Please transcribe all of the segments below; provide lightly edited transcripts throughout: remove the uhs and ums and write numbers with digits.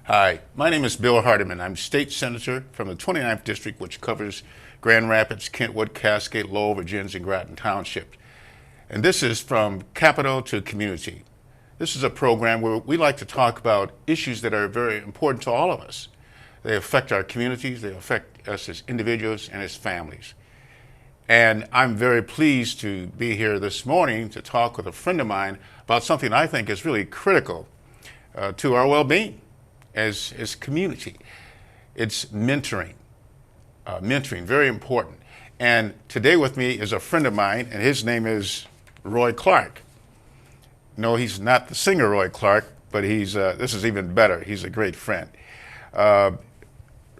Hi, my name is Bill Hardiman. I'm State Senator from the 29th District, which covers Grand Rapids, Kentwood, Cascade, Lowell, Virginians, and Groton Township. And this is From Capital to Community. This is a program where we like to talk about issues that are very important to all of us. They affect our communities, they affect us as individuals and as families. And I'm very pleased to be here this morning to talk with a friend of mine about something I think is really critical to our well-being as community. It's mentoring. Mentoring, very important. And today with me is a friend of mine, and his name is Roy Clark. No, he's not the singer Roy Clark, but this is even better. He's a great friend.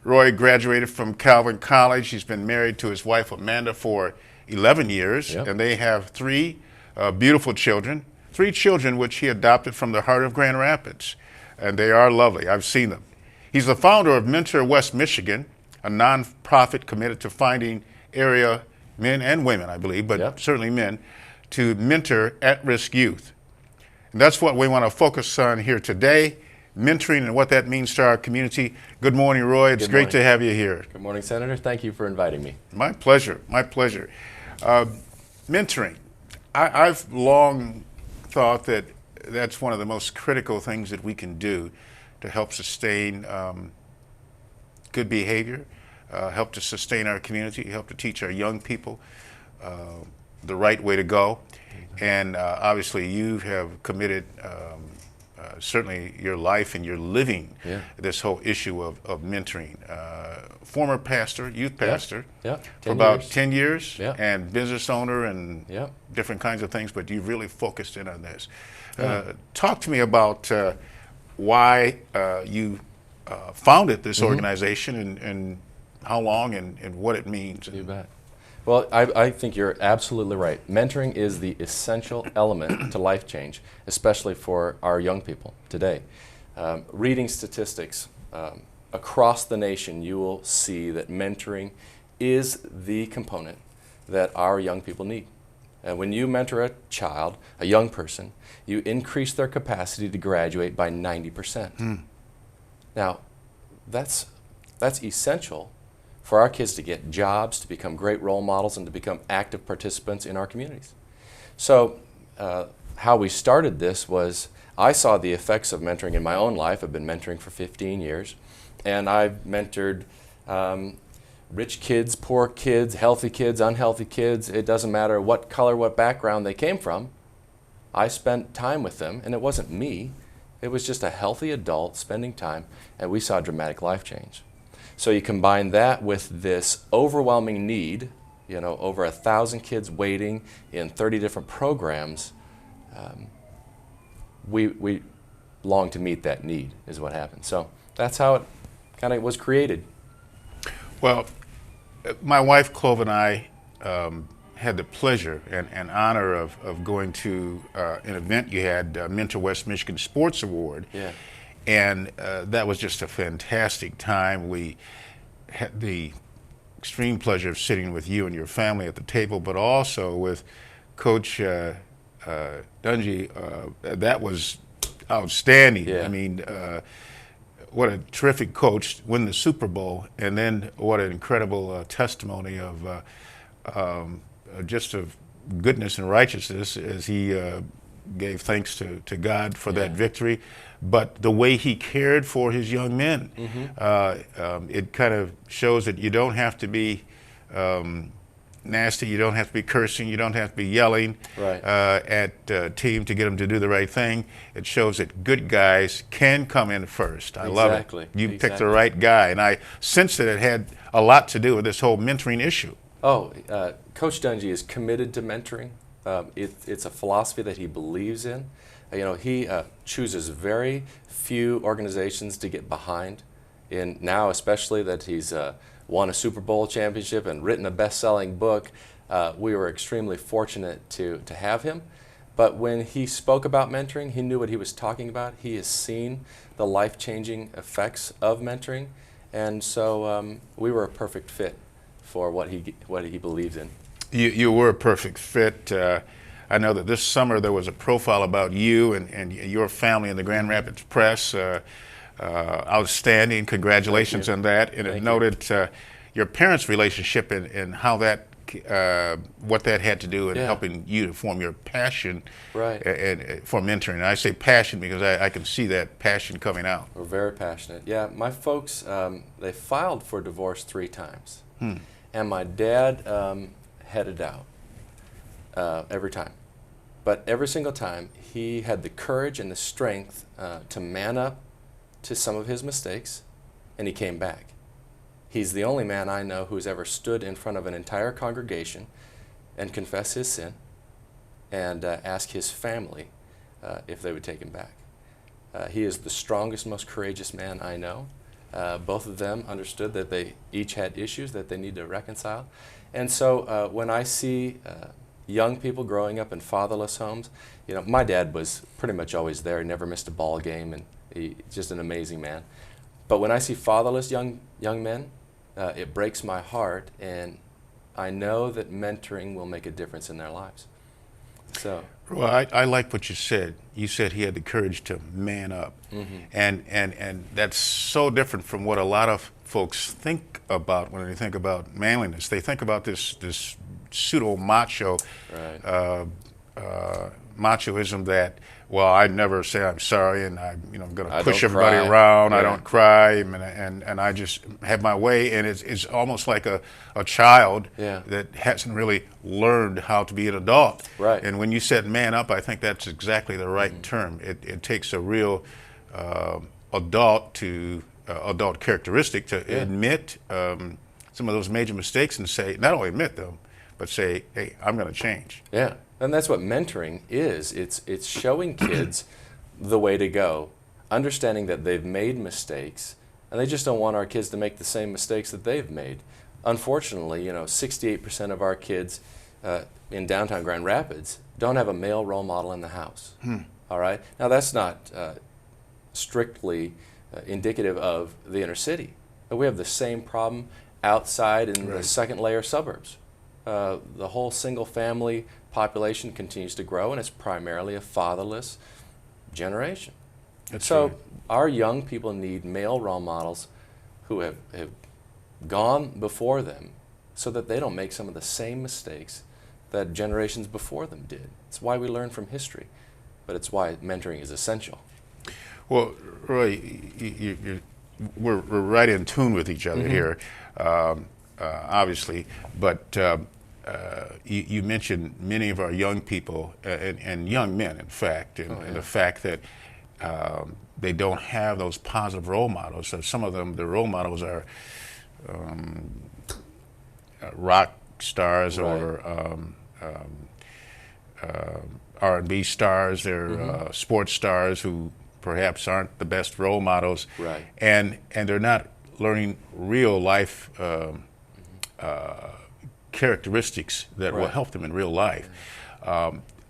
Roy graduated from Calvin College. He's been married to his wife Amanda for 11 years, Yep. and they have three beautiful children. Three children which he adopted from the heart of Grand Rapids, and they are lovely. I've seen them. He's the founder of Mentor West Michigan, a nonprofit committed to finding area men and women, I believe, but Yep. certainly men, to mentor at-risk youth. And that's what we want to focus on here today, mentoring and what that means to our community. Good morning, Roy. It's Good great morning. to have you here. Good morning, Senator. Thank you for inviting me. My pleasure, my pleasure. Mentoring. I've long thought that that's one of the most critical things that we can do to help sustain good behavior, help to sustain our community, help to teach our young people the right way to go. And obviously you have committed certainly your life and your living this whole issue of mentoring. Former pastor, youth pastor, Yep. for 10 about years. 10 years, Yep. and business owner and Yep. different kinds of things, but you really focused in on this. Yeah. Talk to me about why you founded this organization and how long and what it means. You bet. Well, I think you're absolutely right. Mentoring is the essential element to life change, especially for our young people today. Reading statistics across the nation, you will see that mentoring is the component that our young people need. And when you mentor a child, a young person, you increase their capacity to graduate by 90%. Now, that's essential for our kids to get jobs, to become great role models, and to become active participants in our communities. So how we started this was I saw the effects of mentoring in my own life. I've been mentoring for 15 years, and I've mentored rich kids, poor kids, healthy kids, unhealthy kids. It doesn't matter what color, what background they came from. I spent time with them, and it wasn't me. It was just a healthy adult spending time, and we saw dramatic life change. So you combine that with this overwhelming need, over 1,000 kids waiting in 30 different programs. We long to meet that need is what happened. So that's how it kind of was created. Well, my wife Clove and I had the pleasure and honor of going to an event you had, Mentor West Michigan Sports Award. Yeah. And that was just a fantastic time. We had the extreme pleasure of sitting with you and your family at the table, but also with Coach Dungy. That was outstanding. Yeah. I mean, what a terrific coach, win the Super Bowl, and then what an incredible testimony of just of goodness and righteousness as he gave thanks to God for that victory. But the way he cared for his young men, it kind of shows that you don't have to be nasty, you don't have to be cursing, you don't have to be yelling at a team to get them to do the right thing. It shows that good guys can come in first. I love it. You picked the right guy, and I sensed that it had a lot to do with this whole mentoring issue. Oh, Coach Dungy is committed to mentoring. It's a philosophy that he believes in. He chooses very few organizations to get behind. Now, especially that he's won a Super Bowl championship and written a best-selling book, we were extremely fortunate to have him. But when he spoke about mentoring, he knew what he was talking about. He has seen the life-changing effects of mentoring, and so we were a perfect fit for what he believes in. You were a perfect fit. I know that this summer there was a profile about you and your family in the Grand Rapids Press. outstanding. Congratulations on that. And it noted your parents' relationship and how that, what that had to do in helping you to form your passion for mentoring. And I say passion because I can see that passion coming out. We're very passionate. Yeah, my folks, they filed for divorce 3 times. And my dad headed out every time. But every single time, he had the courage and the strength to man up to some of his mistakes, and he came back. He's the only man I know who's ever stood in front of an entire congregation and confessed his sin and asked his family if they would take him back. He is the strongest, most courageous man I know. Both of them understood that they each had issues that they need to reconcile. And so when I see young people growing up in fatherless homes, you know, my dad was pretty much always there. He never missed a ball game, and he's just an amazing man. But when I see fatherless young men, it breaks my heart, and I know that mentoring will make a difference in their lives. So, well, I like what you said. You said he had the courage to man up, and that's so different from what a lot of folks think about when they think about manliness. They think about this pseudo macho machoism that, well, I never say I'm sorry, and I'm going to push everybody around. I don't cry, and I just have my way. And it's almost like a child that hasn't really learned how to be an adult. Right. And when you said man up, I think that's exactly the right term. It takes a real adult characteristic to admit some of those major mistakes and say, not only admit them, but say, hey, I'm going to change. Yeah. And that's what mentoring is. It's showing kids the way to go, understanding that they've made mistakes, and they just don't want our kids to make the same mistakes that they've made. Unfortunately, 68% of our kids in downtown Grand Rapids don't have a male role model in the house. All right? Now, that's not strictly indicative of the inner city. But we have the same problem outside in the second layer suburbs. The whole single family population continues to grow, and it's primarily a fatherless generation. So our young people need male role models who have gone before them so that they don't make some of the same mistakes that generations before them did. It's why we learn from history, but it's why mentoring is essential. Well, Roy, we're right in tune with each other here, obviously, but you mentioned many of our young people and young men, in fact, and the fact that they don't have those positive role models. So some of them, the role models are rock stars or R&B stars. They're sports stars who perhaps aren't the best role models, and they're not learning real life characteristics that will help them in real life.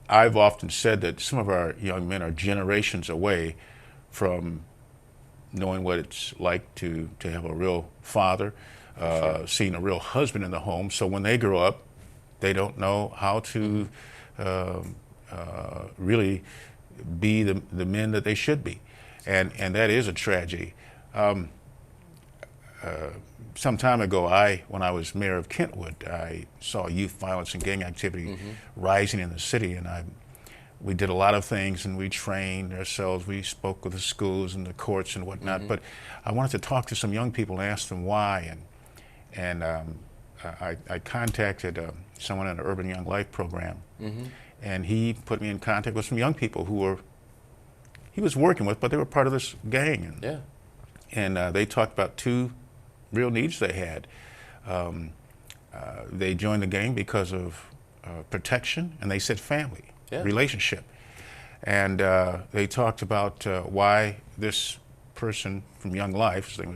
I've often said that some of our young men are generations away from knowing what it's like to have a real father, seeing a real husband in the home. So when they grow up, they don't know how to really be the men that they should be, and that is a tragedy. Some time ago, when I was mayor of Kentwood, I saw youth violence and gang activity rising in the city, and we did a lot of things, and we trained ourselves. We spoke with the schools and the courts and whatnot. But I wanted to talk to some young people and ask them why. And I contacted someone in the Urban Young Life program, and he put me in contact with some young people who he was working with, but they were part of this gang. And they talked about 2 real needs they had. They joined the gang because of protection, and they said family, relationship. And they talked about why this person from Young Life, his name was